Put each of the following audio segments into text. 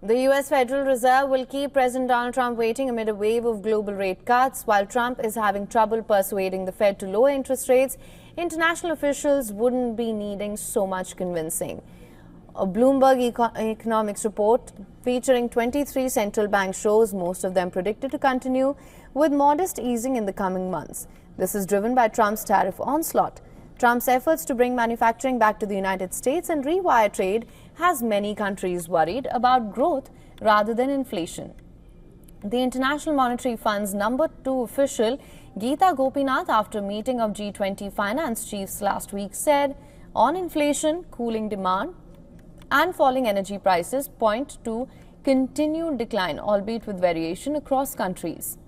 The U.S. Federal Reserve will keep President Donald Trump waiting amid a wave of global rate cuts. While Trump is having trouble persuading the Fed to lower interest rates, international officials wouldn't be needing so much convincing. A Bloomberg economics report featuring 23 central banks shows most of them predicted to continue with modest easing in the coming months. This is driven by Trump's tariff onslaught. Trump's efforts to bring manufacturing back to the United States and rewire trade has many countries worried about growth rather than inflation. The International Monetary Fund's number 2 official, Geeta Gopinath, after a meeting of G20 finance chiefs last week, said on inflation, cooling demand and falling energy prices point to continued decline, albeit with variation across countries.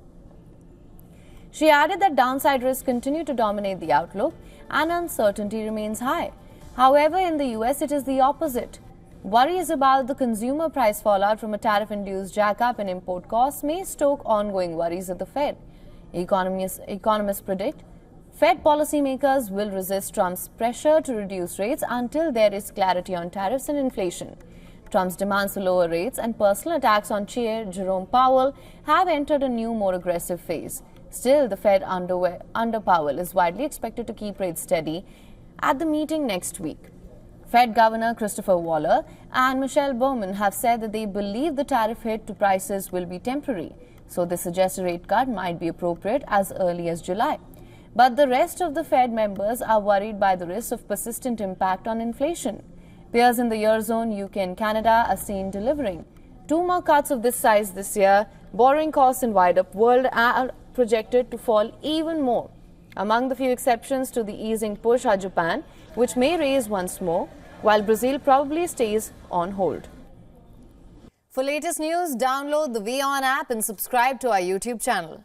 She added that downside risks continue to dominate the outlook and uncertainty remains high. However, in the US, it is the opposite. Worries about the consumer price fallout from a tariff-induced jackup in import costs may stoke ongoing worries at the Fed. Economists predict Fed policymakers will resist Trump's pressure to reduce rates until there is clarity on tariffs and inflation. Trump's demands for lower rates and personal attacks on Chair Jerome Powell have entered a new, more aggressive phase. Still, the Fed under Powell is widely expected to keep rates steady at the meeting next week. Fed Governor Christopher Waller and Michelle Bowman have said that they believe the tariff hit to prices will be temporary, so they suggest a rate cut might be appropriate as early as July. But the rest of the Fed members are worried by the risk of persistent impact on inflation. Peers in the Eurozone, UK and Canada are seen delivering 2 more cuts of this size this year. Borrowing costs in wider world are projected to fall even more. Among the few exceptions to the easing push are Japan, which may raise once more, while Brazil probably stays on hold. For latest news, download the WION app and subscribe to our YouTube channel.